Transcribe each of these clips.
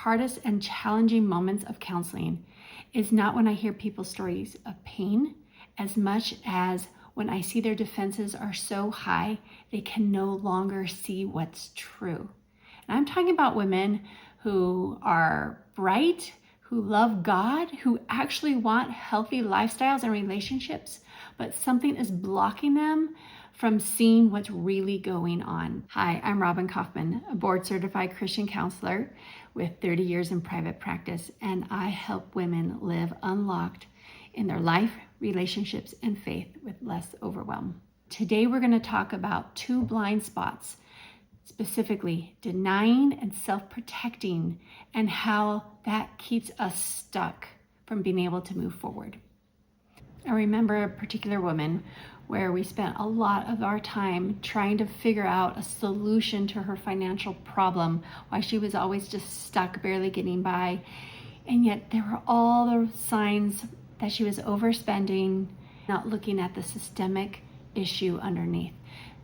hardest and challenging moments of counseling is not when I hear people's stories of pain as much as when I see their defenses are so high they can no longer see what's true. And I'm talking about women who are bright, who love God, who actually want healthy lifestyles and relationships, but something is blocking them from seeing what's really going on. Hi, I'm Robin Kaufman, a board-certified Christian counselor with 30 years in private practice, and I help women live unlocked in their life, relationships, and faith with less overwhelm. Today, we're going to talk about two blind spots, specifically denying and self-protecting, and how that keeps us stuck from being able to move forward. I remember a particular woman where we spent a lot of our time trying to figure out a solution to her financial problem, why she was always just stuck, barely getting by. And yet there were all the signs that she was overspending, not looking at the systemic issue underneath.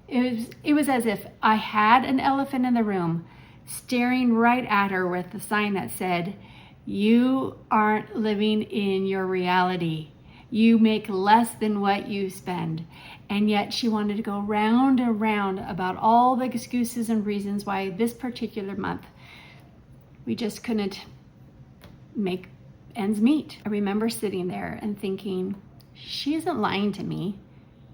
It was as if I had an elephant in the room staring right at her with a sign that said, "You aren't living in your reality. You make less than what you spend." And yet she wanted to go round and round about all the excuses and reasons why this particular month we just couldn't make ends meet. I remember sitting there and thinking, she isn't lying to me.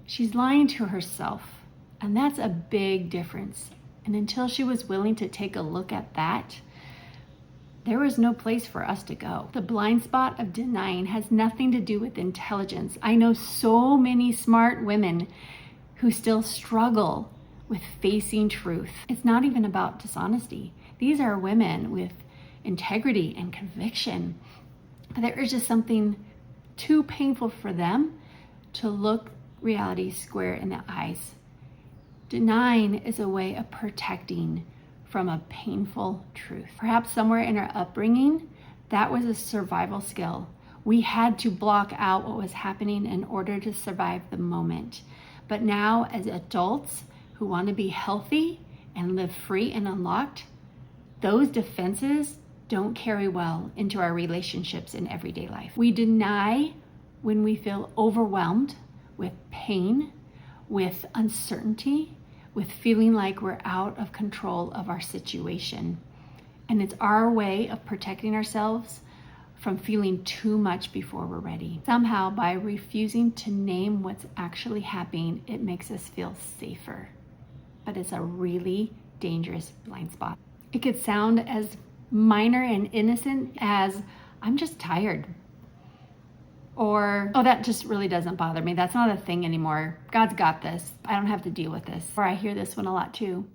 She's lying to herself. And that's a big difference. And until she was willing to take a look at that, there was no place for us to go. The blind spot of denying has nothing to do with intelligence. I know so many smart women who still struggle with facing truth. It's not even about dishonesty. These are women with integrity and conviction. There is just something too painful for them to look reality square in the eyes. Denying is a way of protecting from a painful truth. Perhaps somewhere in our upbringing, that was a survival skill. We had to block out what was happening in order to survive the moment. But now, as adults who want to be healthy and live free and unlocked, those defenses don't carry well into our relationships in everyday life. We deny when we feel overwhelmed with pain, with uncertainty, with feeling like we're out of control of our situation. And it's our way of protecting ourselves from feeling too much before we're ready. Somehow, by refusing to name what's actually happening, it makes us feel safer. But it's a really dangerous blind spot. It could sound as minor and innocent as, "I'm just tired." Or, "Oh, that just really doesn't bother me. That's not a thing anymore. God's got this. I don't have to deal with this." Or I hear this one a lot too.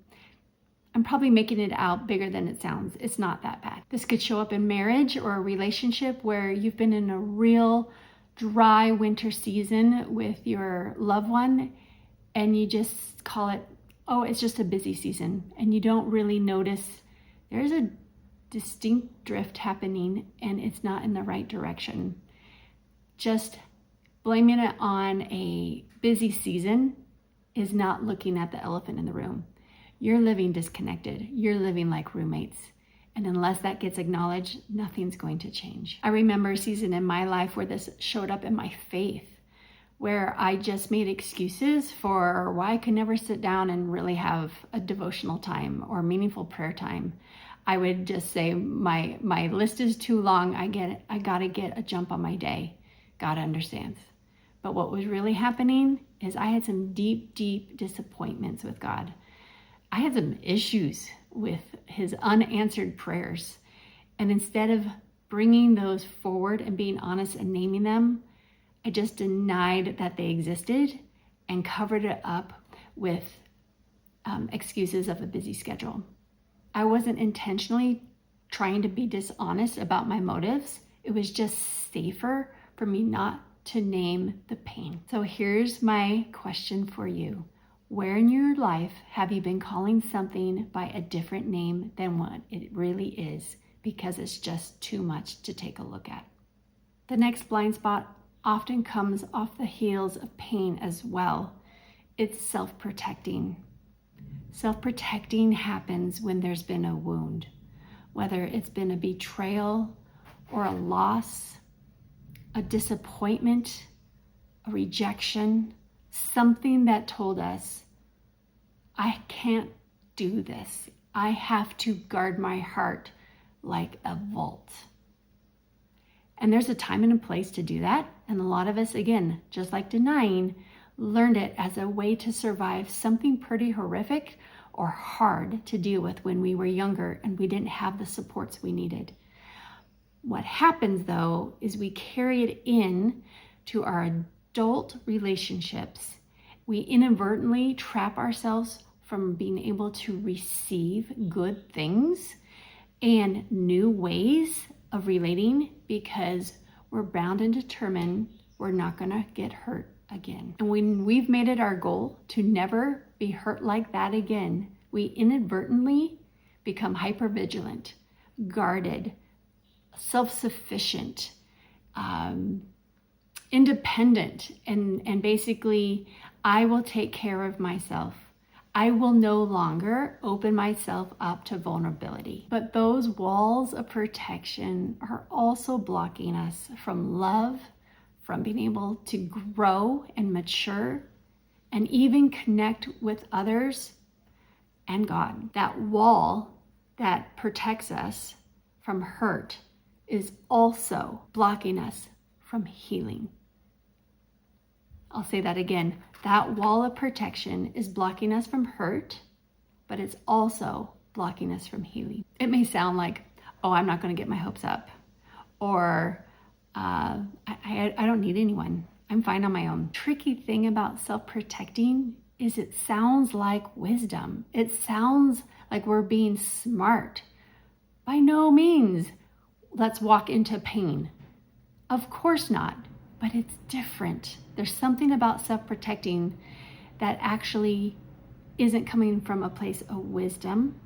"I'm probably making it out bigger than it sounds. It's not that bad." This could show up in marriage or a relationship where you've been in a real dry winter season with your loved one and you just call it, "Oh, it's just a busy season." And you don't really notice there's a distinct drift happening and it's not in the right direction. Just blaming it on a busy season is not looking at the elephant in the room. You're living disconnected. You're living like roommates. And unless that gets acknowledged, nothing's going to change. I remember a season in my life where this showed up in my faith, where I just made excuses for why I could never sit down and really have a devotional time or meaningful prayer time. I would just say, my list is too long. I gotta get a jump on my day. God understands. But what was really happening is I had some deep, deep disappointments with God. I had some issues with his unanswered prayers. And instead of bringing those forward and being honest and naming them, I just denied that they existed and covered it up with excuses of a busy schedule. I wasn't intentionally trying to be dishonest about my motives. It was just safer for me not to name the pain. So here's my question for you. Where in your life have you been calling something by a different name than what it really is because it's just too much to take a look at? The next blind spot often comes off the heels of pain as well. It's self-protecting. Self-protecting happens when there's been a wound, whether it's been a betrayal or a loss, a disappointment, a rejection, something that told us, I can't do this. I have to guard my heart like a vault. And there's a time and a place to do that. And a lot of us, again, just like denying, learned it as a way to survive something pretty horrific or hard to deal with when we were younger and we didn't have the supports we needed. What happens though is we carry it in to our adult relationships. We inadvertently trap ourselves from being able to receive good things and new ways of relating because we're bound and determined we're not going to get hurt again. And when we've made it our goal to never be hurt like that again, we inadvertently become hypervigilant, guarded, self-sufficient, independent, and basically, I will take care of myself. I will no longer open myself up to vulnerability. But those walls of protection are also blocking us from love, from being able to grow and mature, and even connect with others and God. That wall that protects us from hurt is also blocking us from healing. I'll say that again. That wall of protection is blocking us from hurt, but it's also blocking us from healing. It may sound like, oh, I'm not going to get my hopes up, or I don't need anyone. I'm fine on my own. Tricky thing about self-protecting is it sounds like wisdom. It sounds like we're being smart. By no means, let's walk into pain. Of course not, but it's different. There's something about self-protecting that actually isn't coming from a place of wisdom.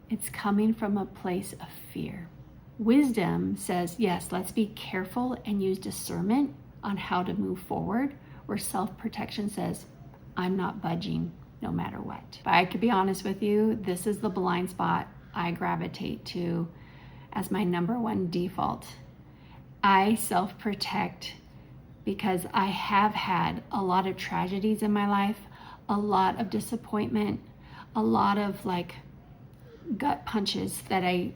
It's coming from a place of fear. Wisdom says, yes, let's be careful and use discernment on how to move forward, where self-protection says, I'm not budging no matter what. But I could be honest with you, this is the blind spot I gravitate to as my number one default. I self-protect because I have had a lot of tragedies in my life, a lot of disappointment, a lot of gut punches that I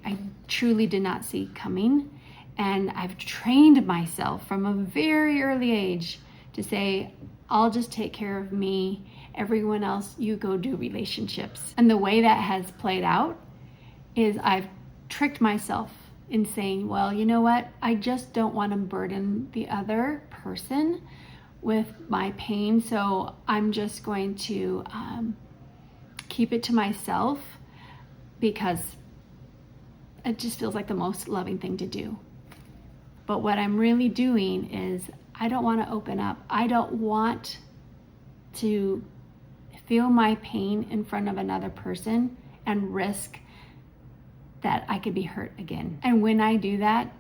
truly did not see coming. And I've trained myself from a very early age to say, I'll just take care of me. Everyone else, you go do relationships. And the way that has played out is I've tricked myself in saying, well, you know what? I just don't want to burden the other person with my pain. So I'm just going to keep it to myself because it just feels like the most loving thing to do. But what I'm really doing is I don't want to open up. I don't want to feel my pain in front of another person and risk that I could be hurt again. And when I do that,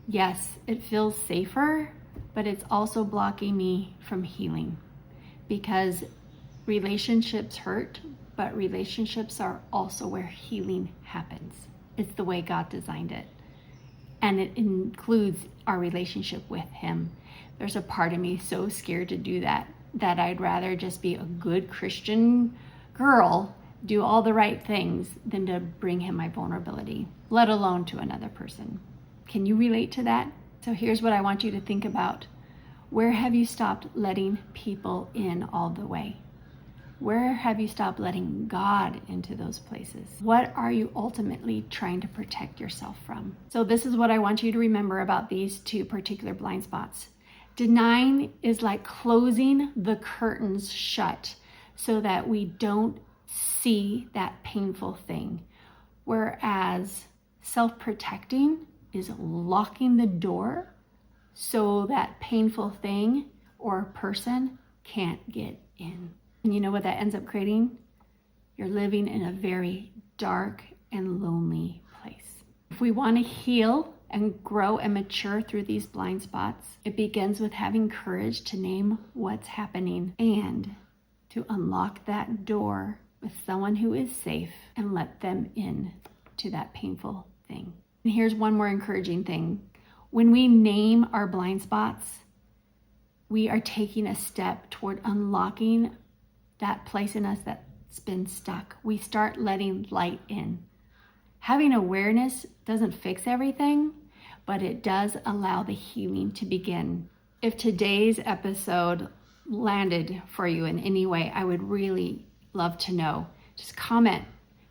yes, it feels safer, but it's also blocking me from healing because relationships hurt, but relationships are also where healing happens. It's the way God designed it. And it includes our relationship with Him. There's a part of me so scared to do that I'd rather just be a good Christian girl, do all the right things, than to bring Him my vulnerability, let alone to another person. Can you relate to that? So here's what I want you to think about. Where have you stopped letting people in all the way? Where have you stopped letting God into those places? What are you ultimately trying to protect yourself from? So this is what I want you to remember about these two particular blind spots. Denying is like closing the curtains shut so that we don't see that painful thing. Whereas self-protecting is locking the door so that painful thing or person can't get in. And you know what that ends up creating? You're living in a very dark and lonely place. If we want to heal and grow and mature through these blind spots, it begins with having courage to name what's happening and to unlock that door with someone who is safe and let them in. back to that painful thing. And here's one more encouraging thing. When we name our blind spots, we are taking a step toward unlocking that place in us that's been stuck. We start letting light in. Having awareness doesn't fix everything, but it does allow the healing to begin. If today's episode landed for you in any way, I would really love to know. Just comment.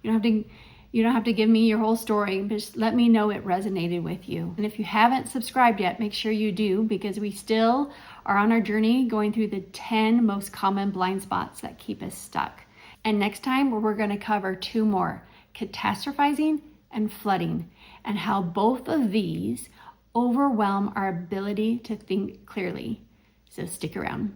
You don't have to give me your whole story, but just let me know it resonated with you. And if you haven't subscribed yet, make sure you do, because we still are on our journey going through the 10 most common blind spots that keep us stuck. And next time we're going to cover 2 more, catastrophizing and flooding, and how both of these overwhelm our ability to think clearly. So stick around.